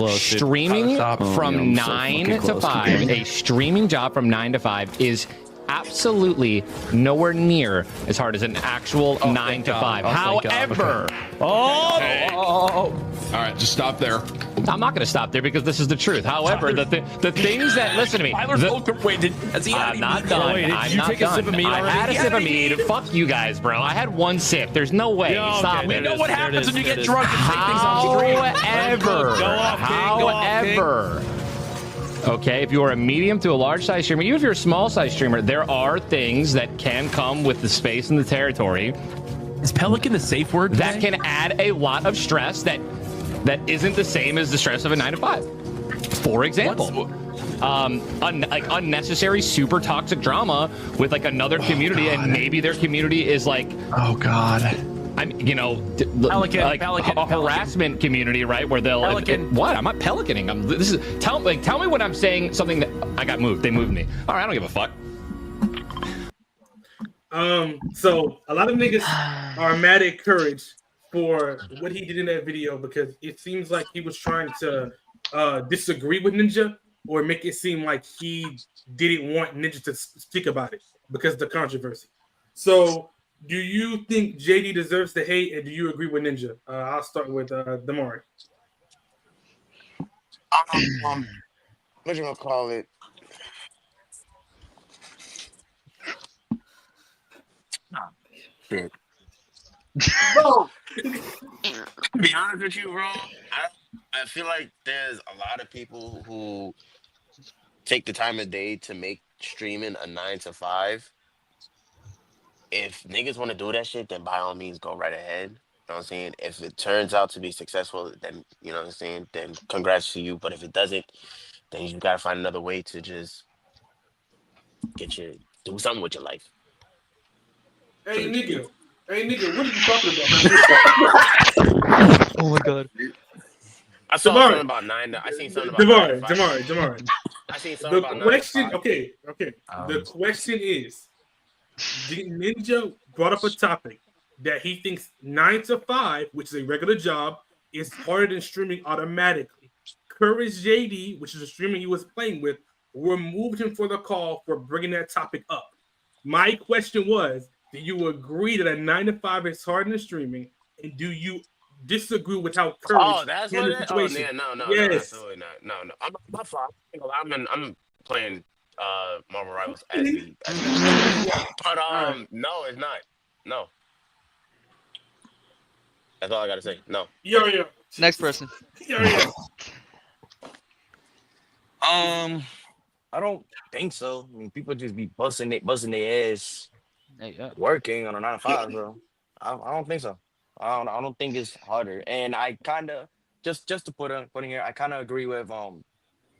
close. Streaming from 9 to 5, a streaming job from 9 to 5 is absolutely nowhere near as hard as an actual 9 to 5. However, All right, just stop there. I'm not going to stop there because this is the truth. However, the things that listen to me. I'm not done. Wait, did you take a sip of mead I already? had a sip of mead. Fuck you guys, bro. I had one sip. There's no way. Stop okay, it. there it is, What there it happens is, when you there get it is. drunk and say things on stream? However, okay, if you're a medium to a large size streamer, even if you're a small size streamer, there are things that can come with the space and the territory Is Pelican a safe word today? that can add a lot of stress that isn't the same as the stress of a 9 to 5. For example, like unnecessary, super toxic drama with like another community, and maybe their community is like, Oh God. I'm, you know, Pelican, like Pelican, a harassment community, right? Where they'll what? I'm not pelicaning. This is tell me when I'm saying something that I got moved. They moved me. All right, I don't give a fuck. So a lot of niggas are mad at Courage for what he did in that video because it seems like he was trying to disagree with Ninja or make it seem like he didn't want Ninja to speak about it because of the controversy. So do you think JD deserves the hate, and do you agree with Ninja? I'll start with Damari. What you gonna call it? Shit. Bro. To be honest with you, bro, I feel like there's a lot of people who take the time of day to make streaming a 9 to 5. If niggas want to do that shit, then by all means go right ahead. You know what I'm saying? If it turns out to be successful, then you know what I'm saying, then congrats to you. But if it doesn't, then you gotta find another way to just do something with your life. Hey nigga, what are you talking about? Oh my god. I saw Damari. something about 9. I seen something about Damari. I seen something about 9 to 5. Okay. The question is, Ninja brought up a topic that he thinks 9 to 5, which is a regular job, is harder than streaming automatically. Courage JD, which is a streamer he was playing with, removed him for the call for bringing that topic up. My question was, do you agree that a 9 to 5 is harder than streaming, and do you disagree with how Courage that's handled what the it is? situation? No, Yes. absolutely not. No. I'm fine. I'm playing Marvel Rivals as we. But no, it's not. No. That's all I gotta say. No. Yariel. Next person. Yariel. I don't think so. I mean, people just be busting their ass Hey, yeah. working on a 9 to 5, bro. I don't think so. I don't think it's harder. And I kind of just to put in here, I kind of agree with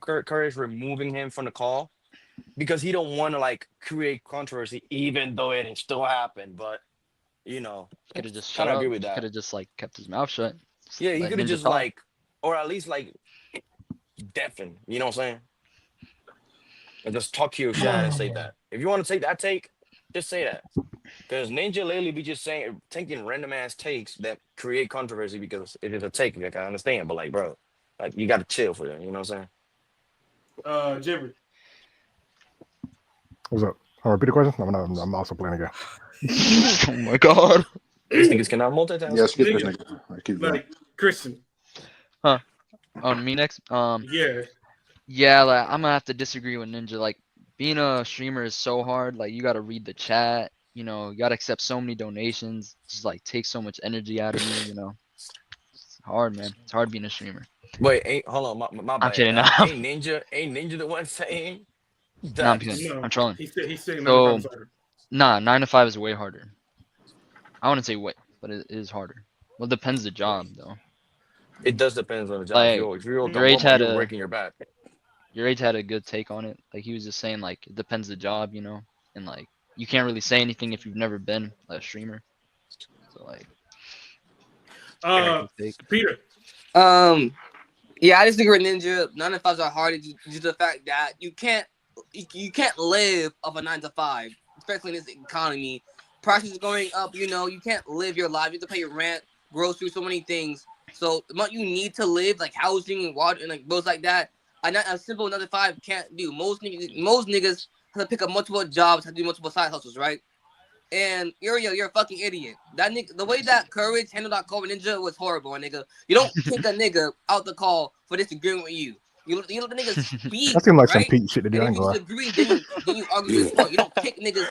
Courage removing him from the call because he don't want to like create controversy, even though it still happened. But you know, Could have just kind shut of up. agree with that. Could have just like kept his mouth shut. Yeah, he Let could have Ninja just talk. like, or at least like deafen. You know what I'm saying? And just talk to your shot and say that. If you want to take that take, just say that. Because Ninja lately be just taking random ass takes that create controversy because it is a take. Like, I understand, but like, bro, like you gotta chill for that. You know what I'm saying? Jibber. What's up? I'll repeat the question. I'm also playing again. Oh my god. These niggas cannot multitask. Yeah, skip this nigga. Keep going. Like Christian. On me next. Yeah. Yeah, like I'm gonna have to disagree with Ninja. Like being a streamer is so hard. Like you gotta read the chat. You know, you gotta accept so many donations. Just like takes so much energy out of you. You know, it's hard, man. It's hard being a streamer. Wait, hold on, my bad. I'm kidding. No. Ain't Ninja the one saying? No, I'm kidding. I'm trolling. He's saying So, 9 to 5 is harder. Nah, 9 to 5 is way harder. I wouldn't say way, but it is harder. Well, it depends the job though. It does depend on the job. Like, if you're your age had you're a- breaking your back. Your age had a good take on it. Like he was just saying, like it depends the job, you know, and like you can't really say anything if you've never been a streamer. So like, Peter. Yeah, I disagree with Ninja. 9 to 5s are harder due to the fact that you can't live off a 9 to 5, especially in this economy. Prices are going up, you know, you can't live your life. You have to pay your rent, groceries, so many things. So what you need to live, like housing and water and like bills like that, a simple 9 to 5 can't do. Most niggas have to pick up multiple jobs, have to do multiple side hustles, right? And Yariel, you're a fucking idiot. That nigga, the way that Courage handled that call with Ninja was horrible, nigga. You don't kick a nigga out the call for disagreeing with you. You let the niggas speak, That seemed like some right? Pete shit to do. And I if ain't you gonna lie. disagree, then you argue your point. You don't kick niggas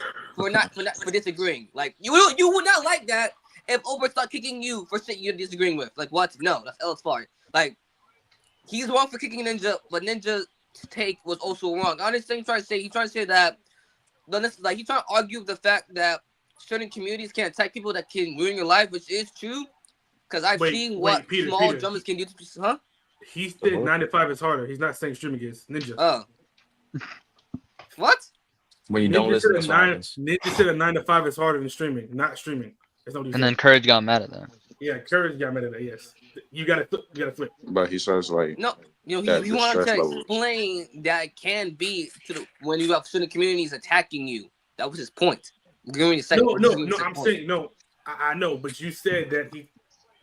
for disagreeing. Like you would not like that if Ober start kicking you for shit you're disagreeing with. Like what? No, that's L's fault. Like he's wrong for kicking Ninja, but Ninja's take was also wrong. I understand he's trying to say that. Like he's trying to argue the fact that certain communities can attack people that can ruin your life, which is true. Because I've seen what small drummers can do to people. Huh? He said 9 to 5 is harder. He's not saying streaming is. Ninja. Oh. What? When you don't listen to Ninja said a 9 to 5 is harder than streaming, not streaming. And then Courage got mad at that. Yeah, Courage got mad at that, yes. You gotta flip. But he says like no, you want to explain that it can be when you have certain communities attacking you. That was his point. No, I'm saying no. I know, but you said that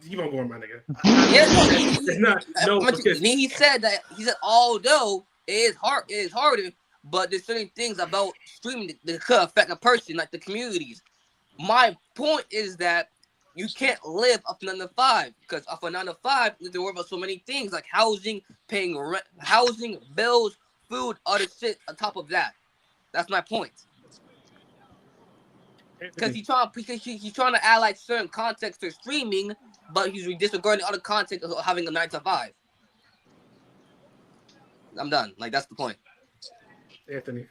he won't go on, my nigga. It's not. No, because he said although it is harder, but there's certain things about streaming that could affect a person, like the communities. My point is that you can't live off 9 to 5 because off a 9 to 5, you have to worry about so many things like housing, paying rent, bills, food, other shit on top of that. That's my point. Because he's trying to add like certain context to streaming, but he's disregarding other context of having a 9 to 5. I'm done. Like that's the point. Anthony.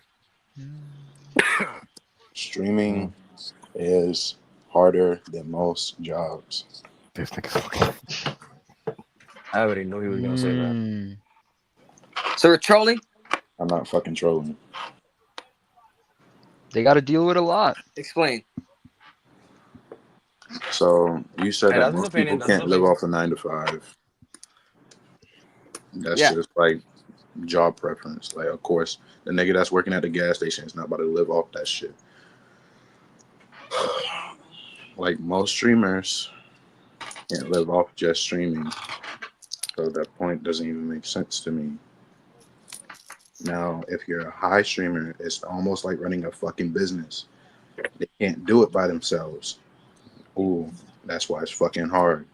streaming is harder than most jobs. This nigga's fucking. I already knew he was gonna say that. So we're trolling? I'm not fucking trolling. They got to deal with a lot. Explain. So you said that most people can't live off a 9 to 5. That's just like job preference. Like, of course, the nigga that's working at the gas station is not about to live off that shit. Like most streamers can't live off just streaming. So that point doesn't even make sense to me. Now, if you're a high streamer, it's almost like running a fucking business. They can't do it by themselves. Ooh, that's why it's fucking hard.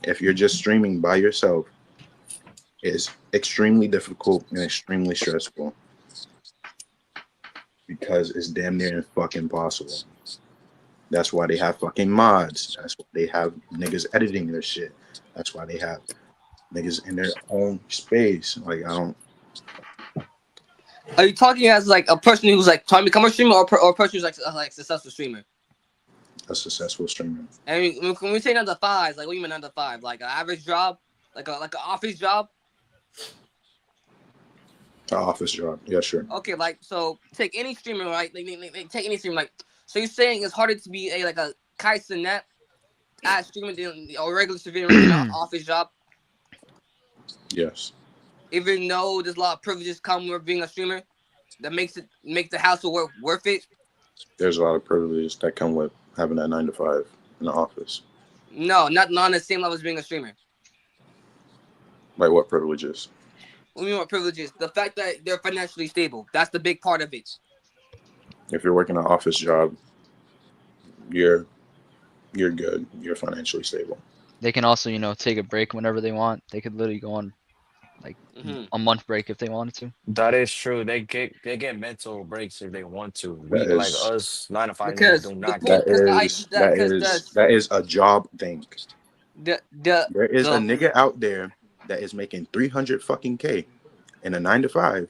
If you're just streaming by yourself, it's extremely difficult and extremely stressful because it's damn near fucking impossible. That's why they have fucking mods. That's why they have niggas editing their shit. That's why they have niggas in their own space. Like, I don't. Are you talking as like a person who's like trying to become a streamer, or a person who's like a successful streamer? A successful streamer. I mean, when we say 9 to 5, like what do you mean 9 to 5? Like an average job, like an office job. An office job, yeah, sure. Okay, like so, take any streamer, right? Like, take any streamer, like so. You're saying it's harder to be a Kaisenet as streamer than a regular civilian office job? Yes. Even though there's a lot of privileges come with being a streamer, that make the hassle worth it. There's a lot of privileges that come with having that 9 to 5 in the office. No, not on the same level as being a streamer. Like what privileges? What do you mean what privileges? The fact that they're financially stable. That's the big part of it. If you're working an office job, you're good. You're financially stable. They can also, take a break whenever they want. They could literally go on a month break if they wanted to. That is true. They get mental breaks if they want to. That Like is, us 9 to 5 do not that get that is a job thing. There is a nigga out there that is making 300 fucking K in a 9 to 5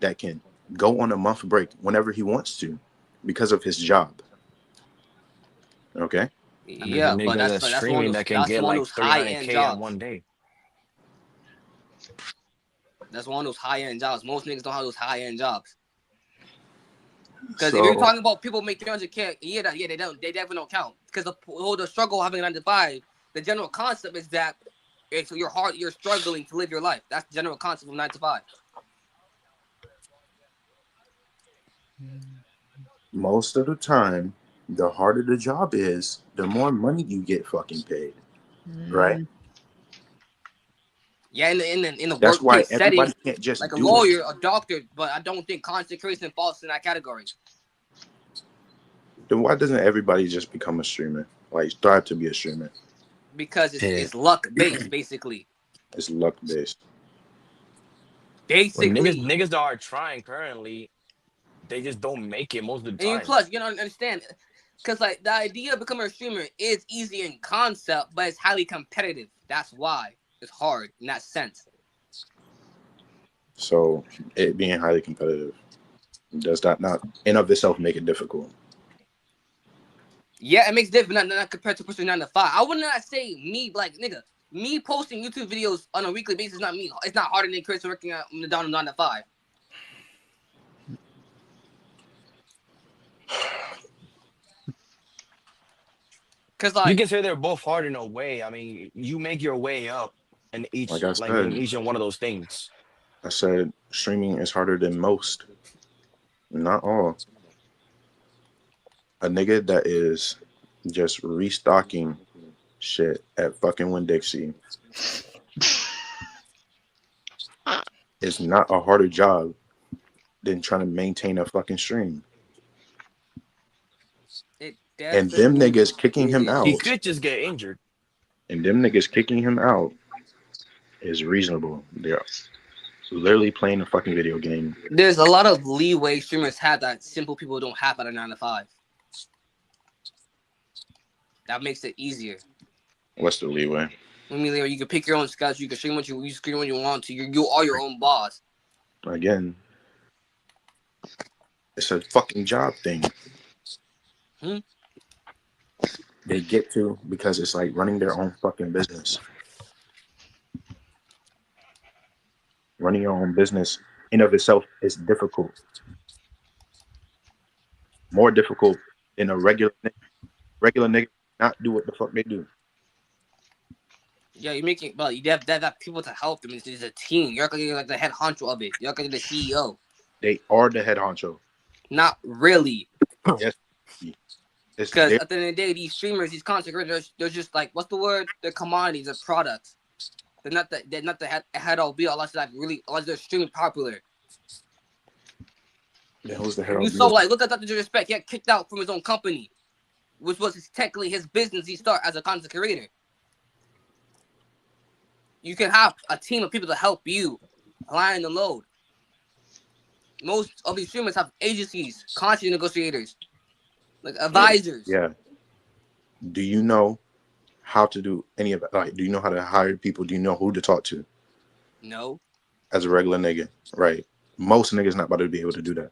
that can go on a month break whenever he wants to because of his job. Okay? Yeah, but that's streaming that can get like 300K in one day. That's one of those high-end jobs. Most niggas don't have those high-end jobs. Because if you're talking about people make 300K, they definitely don't count. Because the struggle of having a 9 to 5, the general concept is that you're struggling to live your life. That's the general concept of 9 to 5. Most of the time, the harder the job is, the more money you get fucking paid. Right? Yeah, in the That's why workplace setting, everybody can't just like a do lawyer, it. a doctor, but I don't think content creation falls in that category. Then why doesn't everybody just become a streamer? Like strive to be a streamer? Because it's luck based, basically. It's luck based. Basically, niggas that are trying currently, they just don't make it most of the and time. plus, you don't understand, because like the idea of becoming a streamer is easy in concept, but it's highly competitive. That's why it's hard in that sense. So it being highly competitive, does that not in of itself make it difficult? Yeah, it makes different, not compared to pushing 9 to 5. I would not say me like nigga. Me posting YouTube videos on a weekly basis, not me. It's not harder than Chris working out down to 9 to 5. Cause You like can say they're both hard in a way. I mean, you make your way up in each Like I like in said, each one of those things. I said streaming is harder than most, not all. A nigga that is just restocking shit at fucking Winn-Dixie is not a harder job than trying to maintain a fucking stream. And them niggas kicking him out. He could just get injured. And them niggas kicking him out is reasonable. They're literally playing a fucking video game. there's a lot of leeway streamers have that simple people don't have at a 9 to 5. That makes it easier. What's the leeway? I mean, you can pick your own schedule. You can stream what you stream when you want to. You are your own boss. Again, it's a fucking job thing. They get to because it's like running their own fucking business. Running your own business in of itself is difficult. More difficult than a regular nigga not do what the fuck they do. Yeah, you're making, but you have people to help them. It's a team. You're like the head honcho of it. You're like the CEO. They are the head honcho. Not really. Yes. Because at the end of the day, these streamers, these content creators, they're just like, what's the word? They're commodities, they're products. They're not the head all be all unless they're extremely popular. Yeah, who's the head all You be? saw like look at Dr. Disrespect, he got kicked out from his own company, which was technically his business he started as a content creator. You can have a team of people to help you line the load. Most of these streamers have agencies, content negotiators, like advisors. Yeah. Do you know how to do any of it? Like, do you know how to hire people? Do you know who to talk to? No. As a regular nigga, right? Most niggas not about to be able to do that.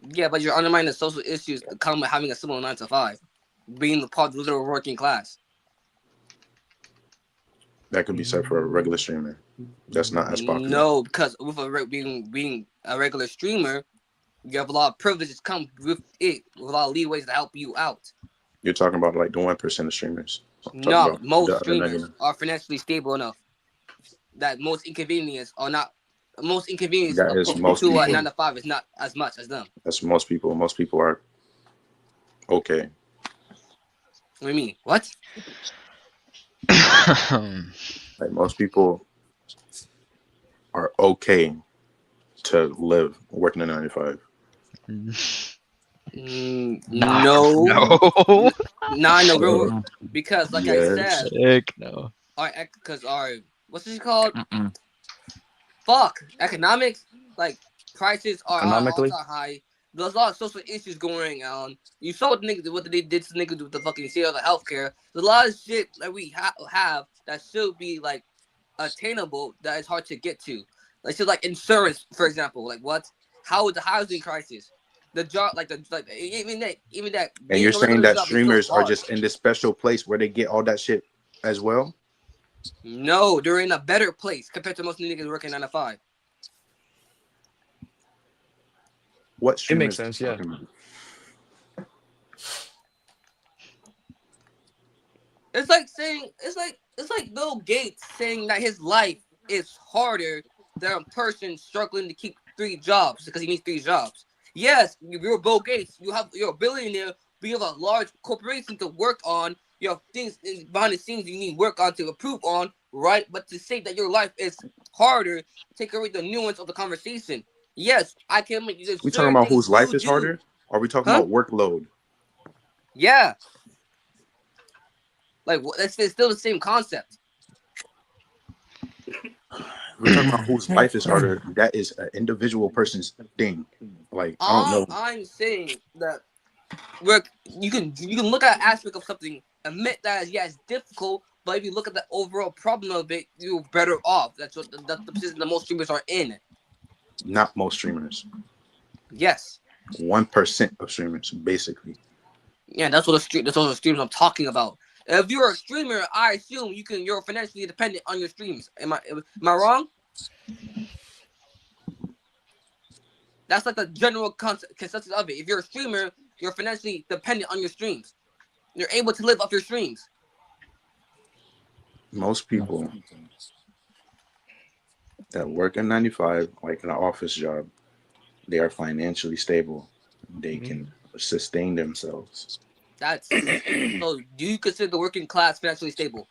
Yeah, but you're undermining the social issues that come with having a simple 9 to 5, being the part of the little working class. That could be said for a regular streamer. That's not as popular. No, because with being a regular streamer, you have a lot of privileges come with it, with a lot of leeways to help you out. You're talking about like the 1% of streamers. No, most streamers are financially stable enough that most inconvenience to a 9 to 5 is not as much as them. That's most people. Most people are okay. What do you mean? What? Like most people are okay to live working a 9 to 5. No. No, because like I said, no. Because what's this called? Fuck, economics, like prices are all-time high. There's a lot of social issues going on. You saw what they did to niggas with the fucking sale of the healthcare. There's a lot of shit that we have that should be like attainable that is hard to get to. Like shit like insurance, for example. Like what? How is the housing crisis? The job, even that. And you're saying that streamers are just in this special place where they get all that shit as well? No, they're in a better place compared to most niggas working 9 to 5. What? It makes sense, yeah. It's like Bill Gates saying that his life is harder than a person struggling to keep 3 jobs because he needs 3 jobs. Yes, you're Bill Gates. You're a billionaire, but you have a large corporation to work on. You have things behind the scenes you need work on to improve on, right? But to say that your life is harder, take away the nuance of the conversation. Yes, I can make you. We talking about whose life is harder? Or are we talking about workload? Yeah. Like, it's still the same concept. We're talking about whose life is harder. That is an individual person's thing. Like, I don't know. I'm saying that you can look at an aspect of something, admit that it's difficult, but if you look at the overall problem of it, you're better off. That's the position that most streamers are in. Not most streamers. Yes. 1% of streamers, basically. Yeah, that's what the streamers I'm talking about. If you're a streamer, I assume you're financially dependent on your streams. Am I wrong? That's like the general consensus of it. If you're a streamer, you're financially dependent on your streams. You're able to live off your streams. Most people that work in 95, like in an office job, they are financially stable. They can sustain themselves. So do you consider the working class financially stable?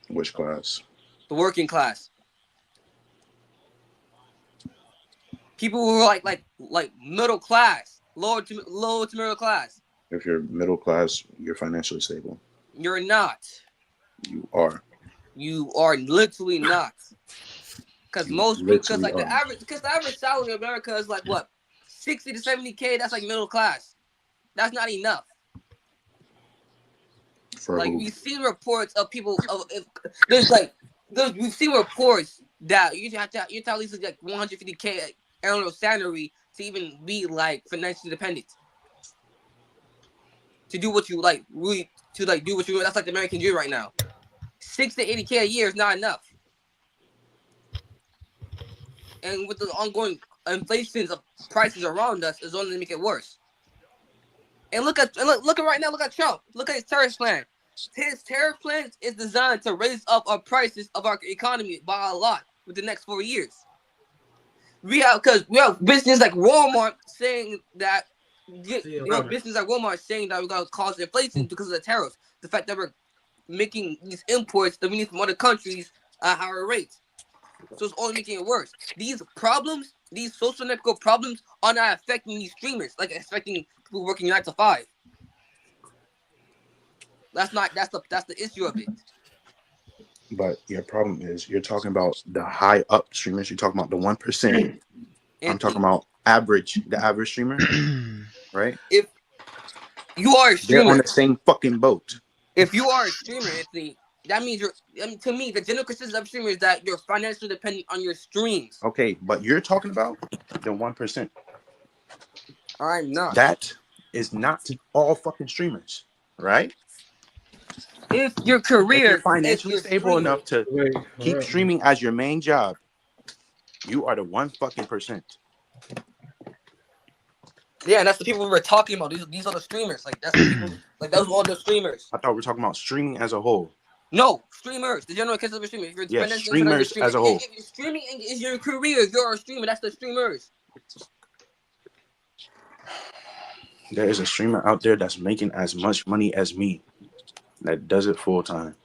Which class? The working class. People who are like middle class, low to middle class. If you're middle class, you're financially stable. You're not. You are. You are literally not. Because the average salary in America is like what? 60 to 70K, that's like middle class. That's not enough. We've seen reports of people we've seen reports that you have to at least like 150K annual salary to even be like financially dependent. To do what you like, do what you. That's like the American dream right now. 60 to 80K a year is not enough. And with the ongoing inflation of prices around us, is only to make it worse. And look at right now. Look at Trump. Look at his tariff plan. His tariff plan is designed to raise up our prices of our economy by a lot with the next 4 years. We have business like Walmart saying that business like Walmart saying that we're gonna cause inflation because of the tariffs. The fact that we're making these imports that we need from other countries at higher rates. So it's only making it worse. These problems, these social network problems, are not affecting these streamers, like affecting people working 9 to 5. That's the issue of it. But your problem is you're talking about the high up streamers. You're talking about the 1%. I'm talking about the average streamer, right? If you are a streamer, they're on the same fucking boat. If you are a streamer, Anthony, that means to me, the general consensus of streamers is that you're financially dependent on your streams. Okay, but you're talking about the 1%. I'm not. That is not all fucking streamers, right? If your career, if you're financially stable enough to keep streaming as your main job, you are the 1% Yeah, and that's the people we were talking about. These are the streamers. Like that's the people. Like those are all the streamers. I thought we were talking about streaming as a whole. No, streamers. The general concept of streamers. Yes, streamers as a whole. If streaming is your career, you're a streamer. That's the streamers. There is a streamer out there that's making as much money as me. That does it full time.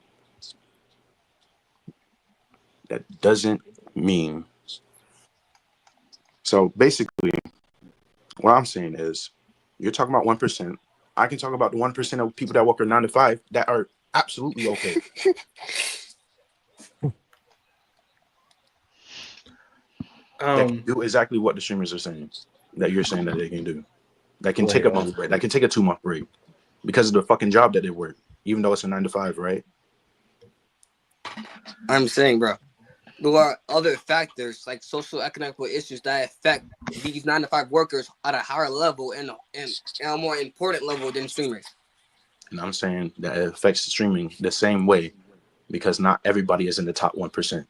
That doesn't mean. So basically, what I'm saying is, you're talking about 1%. I can talk about the 1% of people that work 9 to 5 that are absolutely okay. That can do exactly what the streamers are saying. That you're saying that they can do. That can take a month break. That can take a 2-month break because of the fucking job that they work, even though it's a 9 to 5, right? I'm saying, bro, there are other factors like social economical issues that affect these 9 to 5 workers at a higher level and a more important level than streamers. And I'm saying that it affects streaming the same way because not everybody is in the top 1%.